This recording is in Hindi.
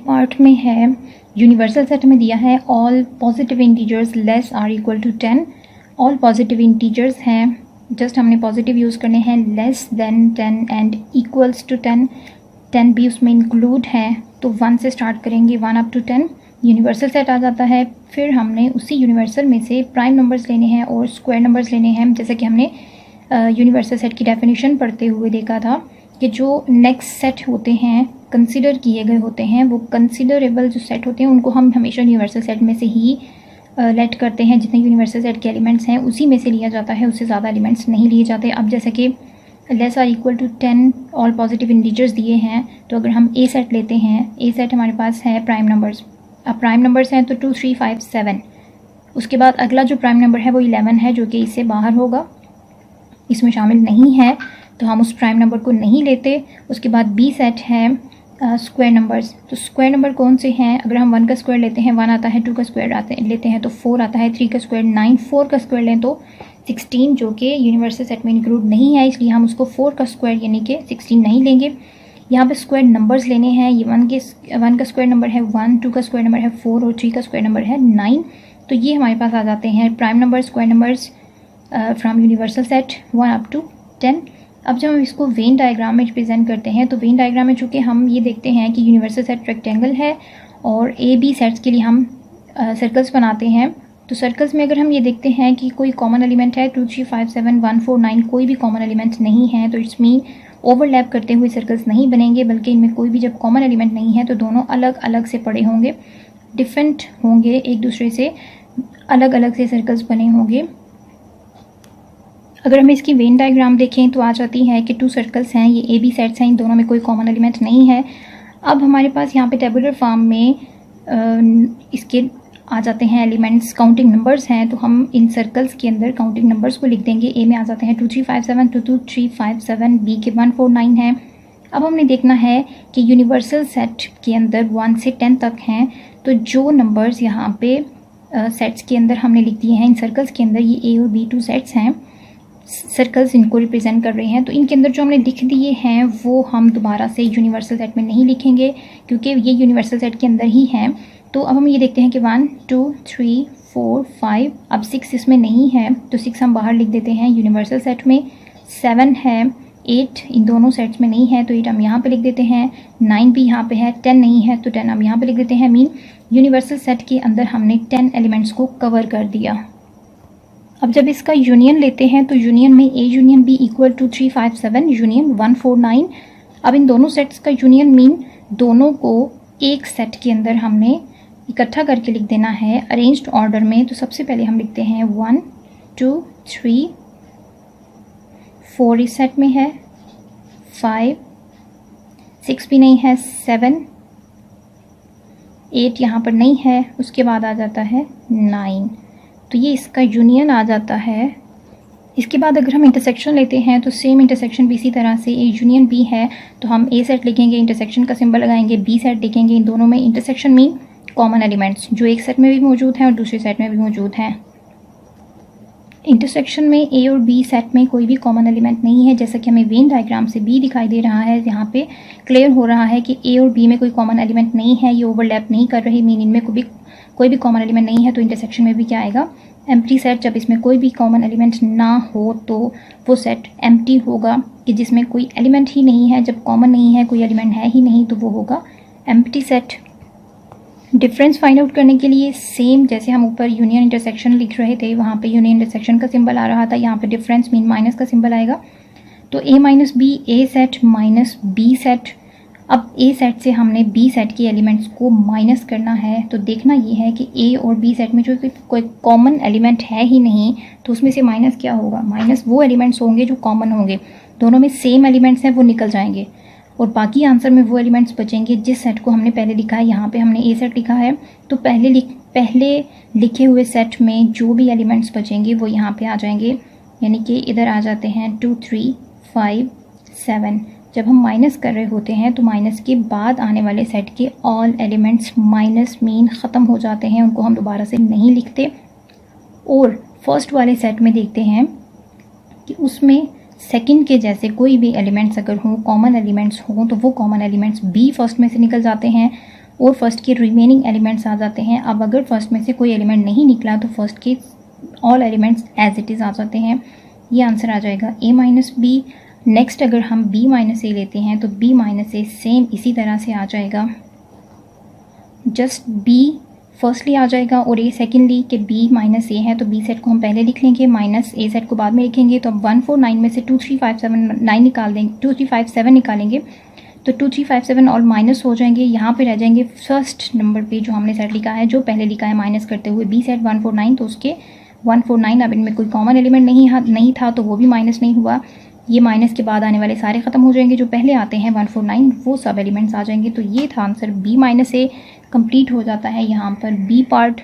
पार्ट में है यूनिवर्सल सेट में दिया है all positive integers less or equal to 10। All positive integers हैं, जस्ट हमने पॉजिटिव यूज़ करने हैं, less than 10 and equals to 10। 10 भी उसमें इंक्लूड है, तो 1 से स्टार्ट करेंगे 1 अप टू 10, यूनिवर्सल सेट आ जाता है। फिर हमने उसी यूनिवर्सल में से प्राइम नंबर्स लेने हैं और स्क्वायर नंबर्स लेने हैं। जैसे कि हमने यूनिवर्सल सेट की डेफिनेशन पढ़ते हुए देखा था कि जो नेक्स्ट सेट होते हैं कंसिडर किए गए होते हैं, वो कंसिडरेबल जो सेट होते हैं उनको हम हमेशा यूनिवर्सल सेट में से ही लेट करते हैं। जितने यूनिवर्सल सेट के एलिमेंट्स हैं उसी में से लिया जाता है, उससे ज़्यादा एलिमेंट्स नहीं लिए जाते। अब जैसे कि less or equal to 10 all positive integers दिए हैं, तो अगर हम ए सेट लेते हैं, ए सेट हमारे पास है प्राइम नंबर्स। अब प्राइम नंबर्स हैं तो 2, 3, 5, 7। उसके बाद अगला जो प्राइम नंबर है वो 11 है, जो कि इससे बाहर होगा, इसमें शामिल नहीं है, तो हम उस प्राइम नंबर को नहीं लेते। उसके बाद बी सेट है स्क्वायर नंबर्स। तो स्क्वायर नंबर कौन से हैं? अगर हम 1 का स्क्वायर लेते हैं 1 आता है, 2 का स्क्वायर लेते हैं तो 4 आता है, 3 का स्क्वायर 9, 4 का स्क्वायर लें तो 16, जो कि यूनिवर्सल सेट में इंक्लूड नहीं है, इसलिए हम उसको 4 का स्क्वायर यानी कि 16 नहीं लेंगे। यहाँ पे स्क्वायर नंबर्स लेने हैं। ये 1 का स्क्वायर नंबर है 1, 2 का स्क्वायर नंबर है 4 और 3 का स्क्वायर नंबर है 9। तो ये हमारे पास आ जाते हैं prime number square numbers from universal set 1 up to 10। अब जब हम इसको वेन डायग्राम में रिप्रेजेंट करते हैं, तो वेन डायग्राम में चूँकि हम ये देखते हैं कि यूनिवर्सल सेट रेक्टेंगल है और ए बी सेट्स के लिए हम सर्कल्स बनाते हैं। तो सर्कल्स में अगर हम ये देखते हैं कि कोई कॉमन एलिमेंट है 2, 3, 5, 7, 1, 4, 9, कोई भी कॉमन एलिमेंट नहीं है, तो इट्स मीन ओवरलैप करते हुए सर्कल्स नहीं बनेंगे, बल्कि इनमें कोई भी जब कॉमन एलिमेंट नहीं है तो दोनों अलग अलग से पड़े होंगे, डिफरेंट होंगे, एक दूसरे से अलग अलग से सर्कल्स बने होंगे। अगर हम इसकी वेन डायग्राम देखें तो आ जाती है कि 2 सर्कल्स हैं, ये ए बी सेट्स हैं, इन दोनों में कोई कॉमन एलिमेंट नहीं है। अब हमारे पास यहाँ पे टेबुलर फॉर्म में इसके आ जाते हैं एलिमेंट्स, काउंटिंग नंबर्स हैं, तो हम इन सर्कल्स के अंदर काउंटिंग नंबर्स को लिख देंगे। ए में आ जाते हैं 2, 3, 5, 7, 2, 2, 3, 5, 7, बी के 1, 4, 9 है। अब हमने देखना है कि यूनिवर्सल सेट के अंदर 1 से 10 तक हैं, तो जो नंबर्स यहाँ पे सेट्स के अंदर हमने लिख दिए हैं, इन सर्कल्स के अंदर ये ए और बी 2 सेट्स हैं, सर्कल्स इनको रिप्रेजेंट कर रहे हैं, तो इनके अंदर जो हमने लिख दिए हैं वो हम दोबारा से यूनिवर्सल सेट में नहीं लिखेंगे, क्योंकि ये यूनिवर्सल सेट के अंदर ही हैं। तो अब हम ये देखते हैं कि 1, 2, 3, 4, 5, अब 6 इसमें नहीं है, तो 6 हम बाहर लिख देते हैं यूनिवर्सल सेट में। 7 है, 8 इन दोनों सेट्स में नहीं है, तो 8 हम यहाँ पे लिख देते हैं। 9 भी यहाँ पे है, 10 नहीं है, तो 10 हम यहाँ पे लिख देते हैं। मीन यूनिवर्सल सेट के अंदर हमने 10 एलिमेंट्स को कवर कर दिया। अब जब इसका यूनियन लेते हैं, तो यूनियन में A union B equal to 3, 5, 7, union 1, 4, 9। अब इन दोनों सेट्स का यूनियन मीन दोनों को एक सेट के अंदर हमने इकट्ठा करके लिख देना है अरेंज्ड ऑर्डर में। तो सबसे पहले हम लिखते हैं 1, 2, 3, 4 इस सेट में है, 5, 6 भी नहीं है, 7, 8 यहाँ पर नहीं है, उसके बाद आ जाता है 9। तो ये इसका यूनियन आ जाता है। इसके बाद अगर हम इंटरसेक्शन लेते हैं, तो सेम इंटरसेक्शन भी इसी तरह से, ए यूनियन बी है तो हम ए सेट लिखेंगे, इंटरसेक्शन का सिंबल लगाएंगे, बी सेट लिखेंगे। इन दोनों में इंटरसेक्शन मीन कॉमन एलिमेंट्स जो एक सेट में भी मौजूद हैं और दूसरे सेट में भी मौजूद हैं। इंटरसेक्शन में ए और बी सेट में कोई भी कॉमन एलिमेंट नहीं है, जैसा कि हमें वेन डायग्राम से बी दिखाई दे रहा है। यहाँ पे क्लियर हो रहा है कि ए और बी में कोई कॉमन एलिमेंट नहीं है, ये ओवरलैप नहीं कर रही, मीन इनमें कोई भी कॉमन एलिमेंट नहीं है। तो इंटरसेक्शन में भी क्या आएगा? Empty set. जब इसमें कोई भी कॉमन एलिमेंट ना हो तो वो सेट एम्प्टी होगा, कि जिसमें कोई एलिमेंट ही नहीं है। जब कॉमन नहीं है, कोई एलिमेंट है ही नहीं, तो वो होगा empty set. Difference find out करने के लिए सेम जैसे हम ऊपर यूनियन इंटरसेक्शन लिख रहे थे, वहाँ पे यूनियन इंटरसेक्शन का सिंबल आ रहा था, यहाँ पे डिफरेंस मीन माइनस का सिंबल आएगा। तो ए माइनस बी, ए सेट माइनस बी सेट। अब ए सेट से हमने बी सेट के एलिमेंट्स को माइनस करना है, तो देखना ये है कि ए और बी सेट में जो कोई कॉमन एलिमेंट है ही नहीं, तो उसमें से माइनस क्या होगा? माइनस वो एलिमेंट्स होंगे जो कॉमन होंगे, दोनों में सेम एलिमेंट्स हैं वो निकल जाएंगे, और बाकी आंसर में वो एलिमेंट्स बचेंगे जिस सेट को हमने पहले लिखा है। यहाँ पे हमने ए सेट लिखा है, तो पहले लिखे हुए सेट में जो भी एलिमेंट्स बचेंगे वो यहाँ पे आ जाएंगे, यानी कि इधर आ जाते हैं 2, 3, 5, 7। जब हम माइनस कर रहे होते हैं तो माइनस के बाद आने वाले सेट के ऑल एलिमेंट्स माइनस मीन ख़त्म हो जाते हैं, उनको हम दोबारा से नहीं लिखते। और फर्स्ट वाले सेट में देखते हैं कि उसमें सेकंड के जैसे कोई भी एलिमेंट्स अगर हों, कॉमन एलिमेंट्स हों, तो वो कॉमन एलिमेंट्स बी फर्स्ट में से निकल जाते हैं, और फर्स्ट के रिमेनिंग एलिमेंट्स आ जाते हैं। अब अगर फर्स्ट में से कोई एलिमेंट नहीं निकला तो फर्स्ट के all elements as it is आ जाते हैं। ये आंसर आ जाएगा a माइनस बी। नेक्स्ट अगर हम b माइनस ए लेते हैं तो b माइनस ए सेम इसी तरह से आ जाएगा, जस्ट b फर्स्टली आ जाएगा और a सेकेंडली कि b माइनस ए है तो b सेट को हम पहले लिख लेंगे, माइनस a सेट को बाद में लिखेंगे। तो अब 149 में से 2357 निकाल देंगे, 2357 निकालेंगे तो 2357 और माइनस हो जाएंगे। यहाँ पे रह जाएंगे फर्स्ट नंबर पे जो हमने सेट लिखा है, जो पहले लिखा है माइनस करते हुए b सेट 149, तो उसके 149। अब इनमें कोई कॉमन एलिमेंट नहीं था तो वो भी माइनस नहीं हुआ। ये माइनस के बाद आने वाले सारे ख़त्म हो जाएंगे, जो पहले आते हैं 149 वो सब एलिमेंट्स आ जाएंगे। तो ये था आंसर b माइनस ए। कंप्लीट हो जाता है यहाँ पर बी पार्ट।